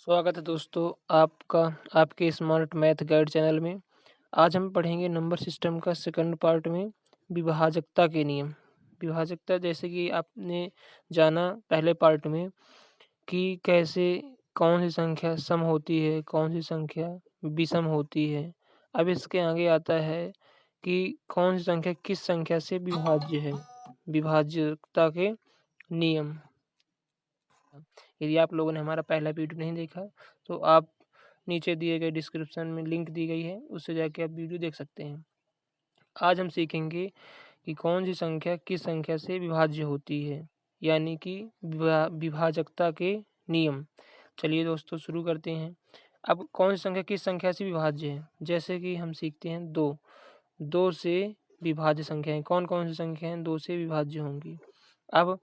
स्वागत है दोस्तों आपका आपके स्मार्ट मैथ गाइड चैनल में। आज हम पढ़ेंगे नंबर सिस्टम का सेकंड पार्ट में विभाजकता के नियम। विभाजकता जैसे कि आपने जाना पहले पार्ट में कि कैसे कौन सी संख्या सम होती है, कौन सी संख्या विषम होती है। अब इसके आगे आता है कि कौन सी संख्या किस संख्या से विभाज्य है, विभाजकता के नियम। यदि आप लोगों ने हमारा पहला वीडियो नहीं देखा तो आप नीचे दिए गए डिस्क्रिप्शन में लिंक दी गई है, उससे जाके आप वीडियो देख सकते हैं। आज हम सीखेंगे कि कौन सी संख्या किस संख्या से विभाज्य होती है, यानी कि विभाजकता के नियम। चलिए दोस्तों शुरू करते हैं। अब कौन सी संख्या किस संख्या से विभाज्य है, जैसे कि हम सीखते हैं दो से विभाज्य संख्याएं। कौन कौन सी संख्याएं दो से विभाज्य होंगी। अब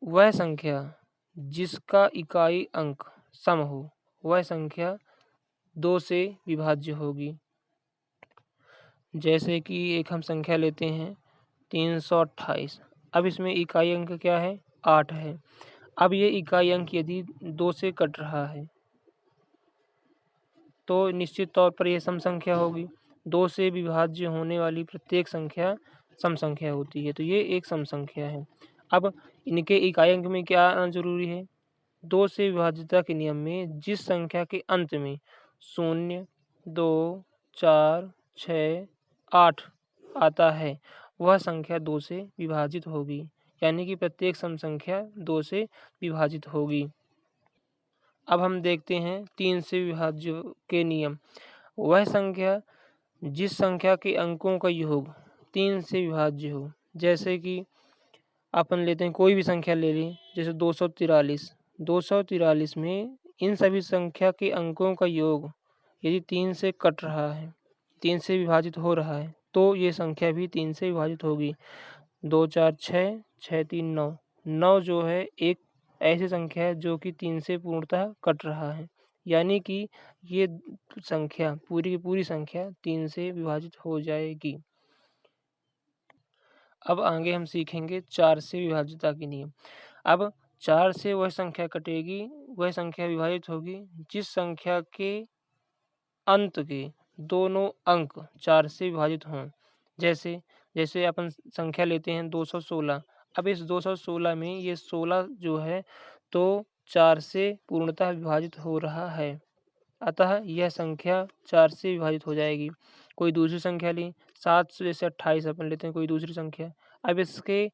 वह संख्या जिसका इकाई अंक सम हो, वह संख्या दो से विभाज्य होगी। जैसे कि एक हम संख्या लेते हैं 328। अब इसमें इकाई अंक क्या है, 8 है। अब ये इकाई अंक यदि 2 से कट रहा है तो निश्चित तौर पर यह सम संख्या होगी। 2 से विभाज्य होने वाली प्रत्येक संख्या सम संख्या होती है, तो ये एक सम संख्या है। अब इनके इकाई अंक में क्या आना जरूरी है, 2 से विभाज्यता के नियम में जिस संख्या के अंत में 0, 2, 4, 6, 8 आता है वह संख्या 2 से विभाजित होगी, यानी कि प्रत्येक सम संख्या 2 से विभाजित होगी। अब हम देखते हैं 3 से विभाज्य के नियम। वह संख्या जिस संख्या के अंकों का योग 3 से विभाज्य हो, जैसे कि अपन लेते हैं कोई भी संख्या ले लें, जैसे 243। 243 में इन सभी संख्या के अंकों का योग यदि 3 से कट रहा है, 3 से विभाजित हो रहा है, तो ये संख्या भी 3 से विभाजित होगी। 2 4 6, 6 3 9। 9 जो है एक ऐसी संख्या है जो कि 3 से पूर्णतः कट रहा है, यानी कि ये संख्या पूरी की पूरी संख्या 3 से विभाजित हो जाएगी। अब आगे हम सीखेंगे 4 से विभाज्यता के नियम। अब 4 से वह संख्या कटेगी, वह संख्या विभाजित होगी जिस संख्या के अंत के दोनों अंक 4 से विभाजित हों। जैसे जैसे अपन संख्या लेते हैं 216। अब इस 216 में ये 16 जो है तो 4 से पूर्णतः विभाजित हो रहा है, अतः यह संख्या 4 से विभाजित हो जाएगी। कोई दूसरी संख्या ली 7 से जैसे 28 अपन लेते हैं कोई दूसरी संख्या। अब इसके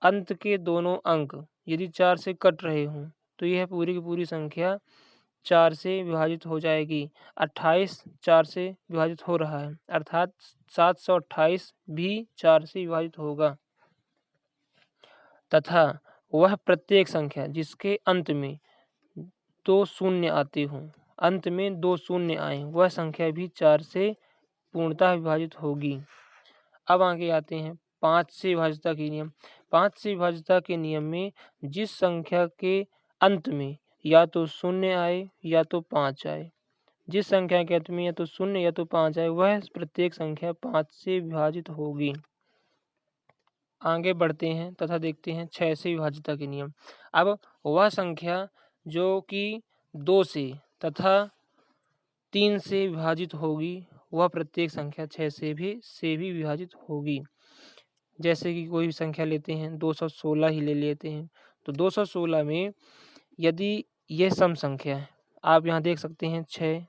अंत के दोनों अंक यदि 4 से कट रहे हों तो यह पूरी की पूरी संख्या 4 से विभाजित हो जाएगी। 28 4 से विभाजित हो रहा है, अर्थात 728 भी 4 से विभाजित होगा। तथा वह प्रत्येक संख्या जिसके अंत में 2 शून्य आते हों, अंत में 2 शून्य आए, वह संख्या भी 4 से पूर्णतः विभाजित होगी। अब आगे आते हैं 5 से विभाज्यता के नियम। 5 से विभाज्यता के नियम में जिस संख्या के अंत में या तो 0 आए या तो 5 आए, जिस संख्या के अंत में या तो 0 या तो 5 आए, वह प्रत्येक संख्या 5 से विभाजित होगी। आगे बढ़ते हैं तथा देखते हैं 6 से विभाज्यता के नियम। अब वह संख्या जो कि 2 से तथा 3 से विभाजित होगी, वह प्रत्येक संख्या 6 से भी विभाजित होगी। जैसे कि कोई भी संख्या लेते हैं 216 ही ले लेते हैं, तो 216 में यदि यह सम संख्या है, आप यहाँ देख सकते हैं 6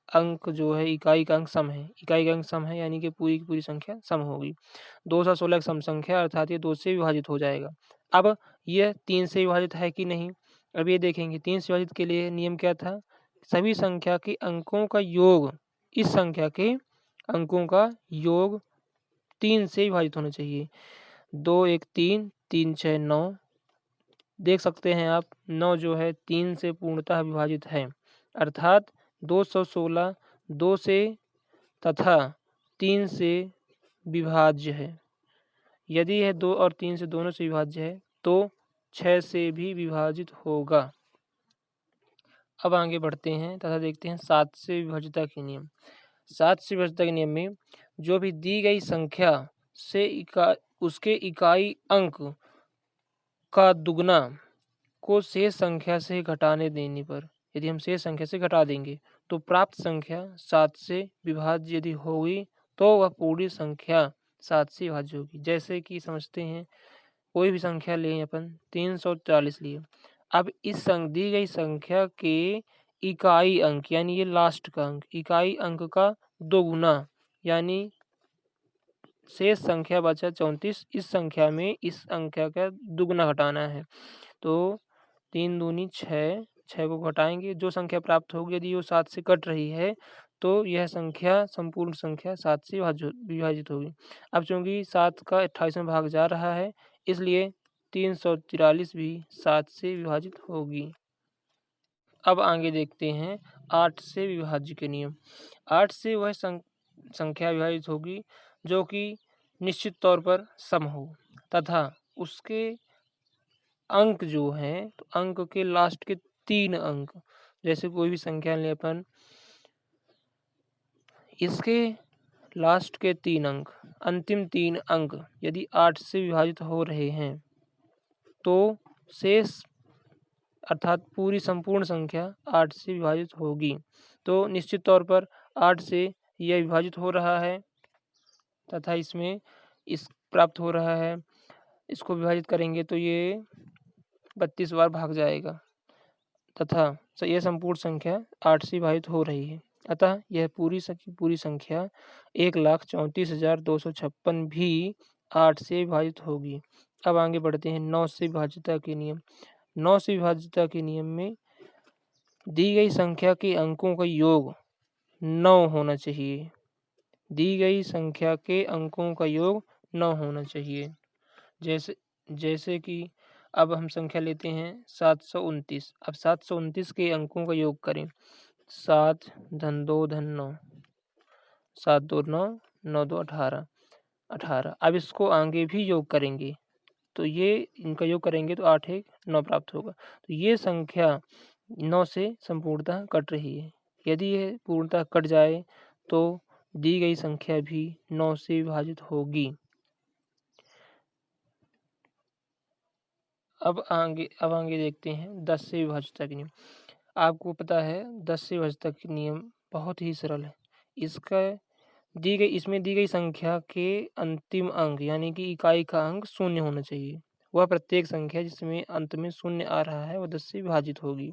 अंक जो है इकाई का अंक सम है, इकाई का अंक सम है, यानी कि पूरी की पूरी संख्या सम होगी। 216 एक सम संख्या, अर्थात ये 2 से विभाजित हो जाएगा। अब यह 3 से विभाजित है कि नहीं, अब ये देखेंगे 3 से विभाजित के लिए नियम क्या था, सभी संख्या के अंकों का योग इस संख्या के अंकों का योग 3 से विभाजित होना चाहिए। 2 1 3, 3 6 9। देख सकते हैं आप 9 जो है 3 से पूर्णतः विभाजित है, अर्थात 216 2 से तथा 3 से विभाज्य है। यदि यह 2 और 3 से दोनों से विभाज्य है तो 6 से भी विभाजित होगा। अब आगे बढ़ते हैं तथा देखते हैं 7 से विभाज्यता के नियम। 7 से विभाज्यता के नियम में जो भी दी गई संख्या से उसके इकाई अंक का दुगना को शेष संख्या से घटाने देने पर, यदि हम शेष संख्या से घटा देंगे तो प्राप्त संख्या 7 से विभाज्य यदि होगी तो वह पूरी संख्या 7 से विभाज्य होगी। जैसे कि समझते हैं, कोई भी संख्या लें अपन 340 लिए। अब इस दी गई संख्या के इकाई अंक यानी ये लास्ट का अंक, इकाई अंक का 2 गुना यानी शेष संख्या बचा 34। इस संख्या में इस संख्या का दुगुना घटाना है। तो 3 दूनी 6, 6 को घटाएंगे, जो संख्या प्राप्त होगी यदि वो 7 से कट रही है तो यह संख्या संपूर्ण संख्या 7 से विभाजित होगी। अब चूंकि 7 का 28वां भाग जा रहा है इसलिए 343 भी 7 से विभाजित होगी। अब आगे देखते हैं 8 से विभाज्य के नियम। 8 से वह संख्या विभाजित होगी जो कि निश्चित तौर पर सम हो तथा उसके अंक जो हैं तो अंक के लास्ट के 3 अंक, जैसे कोई भी संख्या लें अपन, इसके लास्ट के 3 अंक, अंतिम 3 अंक यदि 8 से विभाजित हो रहे हैं तो शेष अर्थात पूरी संपूर्ण संख्या 8 से विभाजित होगी। तो निश्चित तौर पर 8 से यह विभाजित हो रहा है तथा इसमें इस प्राप्त हो रहा है, इसको विभाजित करेंगे तो ये 32 बार भाग जाएगा तथा यह संपूर्ण संख्या 8 से विभाजित हो रही है। अतः यह पूरी संख्या 1,34,256 भी 8 से विभाजित होगी। अब आगे बढ़ते हैं 9 से विभाज्यता के नियम। 9 से विभाज्यता के नियम में दी गई संख्या के अंकों का योग 9 होना चाहिए। दी गई संख्या के अंकों का योग 9 होना चाहिए। जैसे कि अब हम संख्या लेते हैं 729। अब 729 के अंकों का योग करें। 7 धन 2 धन 9, 7 2 9, 9 2 18, 18। अब इसको आगे भी योग करेंगे तो ये इनका योग करेंगे तो 8 1 9 प्राप्त होगा। तो ये संख्या 9 से संपूर्णतः कट रही है। यदि यह पूर्णतः कट जाए तो दी गई संख्या भी 9 से विभाजित होगी। अब आगे देखते हैं 10 से विभाज्यता के नियम। आपको पता है 10 से विभाज्यता के नियम बहुत ही सरल है। इसमें दी गई संख्या के अंतिम अंक यानी कि इकाई का अंक 0 होना चाहिए। वह प्रत्येक संख्या जिसमें अंत में 0 आ रहा है वह 10 से विभाजित होगी।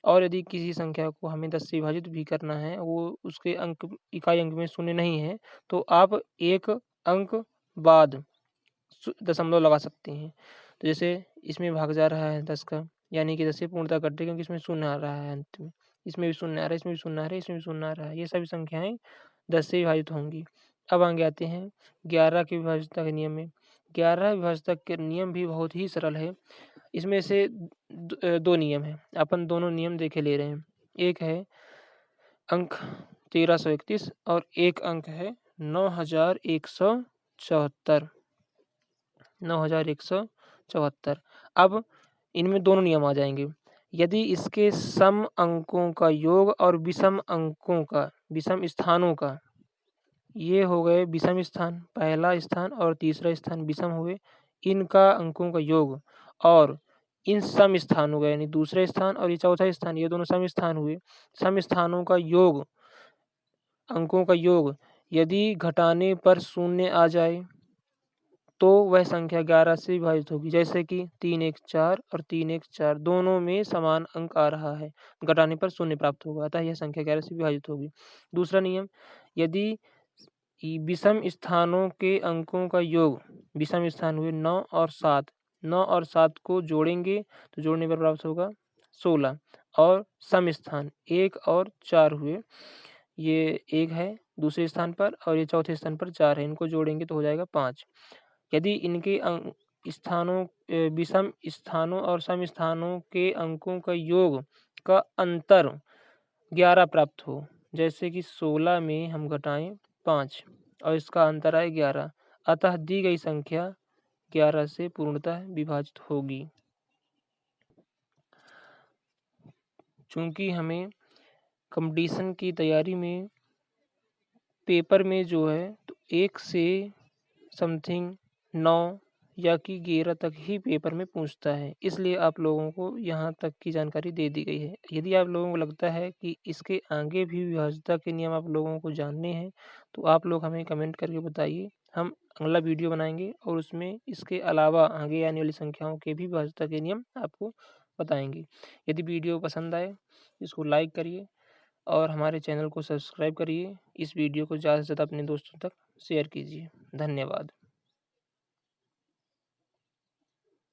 और यदि किसी संख्या को हमें 10 से विभाजित भी करना है, वो उसके अंक इकाई अंक में 0 नहीं है, तो आप एक अंक बाद दशमलव लगा सकते हैं। तो जैसे इसमें भाग जा रहा है 10 का, यानी कि 10 से पूर्णतः कट रही क्योंकि इसमें 0 आ रहा है अंत में। इसमें भी 0 आ रहा है, इसमें भी 0 आ रहा है, इसमें भी 0 आ रहा है। ये सभी संख्याएं 10 से विभाजित होंगी। अब आगे आते हैं 11 की विभाज्यता के नियम में। 11 विभाज्यता के नियम भी बहुत ही सरल है। इसमें से 2 नियम है, अपन दोनों नियम देखे ले रहे हैं। एक है अंक 1331 और एक अंक है 9174। 9174। अब इनमें दोनों नियम आ जाएंगे। यदि इसके सम अंकों का योग और विषम अंकों का, विषम स्थानों का, ये हो गए विषम स्थान, पहला स्थान और तीसरा स्थान विषम हुए, इनका अंकों का योग और इन सम स्थानों का यानी दूसरे स्थान और ये चौथा स्थान, ये दोनों सम स्थान हुए। सम स्थानों का योग, अंकों का योग यदि घटाने पर 0 आ जाए तो वह संख्या 11 से विभाजित होगी। जैसे कि 3 1 4 और 3 1 4 दोनों में समान अंक आ रहा है, घटाने पर 0 प्राप्त होगा, अतः यह संख्या 11 से विभाजित होगी। दूसरा नियम, यदि विषम स्थानों के अंकों का योग, विषम स्थान हुए 9 और 7, 9 और 7 को जोड़ेंगे तो जोड़ने पर प्राप्त होगा 16, और सम स्थान 1 और 4 हुए, ये 1 है दूसरे स्थान पर और ये चौथे स्थान पर 4 है, इनको जोड़ेंगे तो हो जाएगा 5। यदि इनके स्थानों, विषम स्थानों और सम स्थानों के अंकों का योग का अंतर 11 प्राप्त हो, जैसे कि 16 में हम घटाएं 5 और इसका अंतर आए 11, अतः दी गई संख्या 11 से पूर्णतः विभाजित होगी। चूंकि हमें कंपटीशन की तैयारी में पेपर में जो है तो 1 से समथिंग 9 या कि 11 तक ही पेपर में पूछता है। इसलिए आप लोगों को यहाँ तक की जानकारी दे दी गई है। यदि आप लोगों को लगता है कि इसके आगे भी विभाज्यता के नियम आप लोगों को जानने हैं तो आप लोग हमें कमेंट करके बताइए। हम अगला वीडियो बनाएंगे और उसमें इसके अलावा आगे आने वाली संख्याओं के भी विभाज्यता के नियम आपको बताएंगे। यदि वीडियो पसंद आए इसको लाइक करिए और हमारे चैनल को सब्सक्राइब करिए। इस वीडियो को ज़्यादा से ज़्यादा अपने दोस्तों तक शेयर कीजिए। धन्यवाद।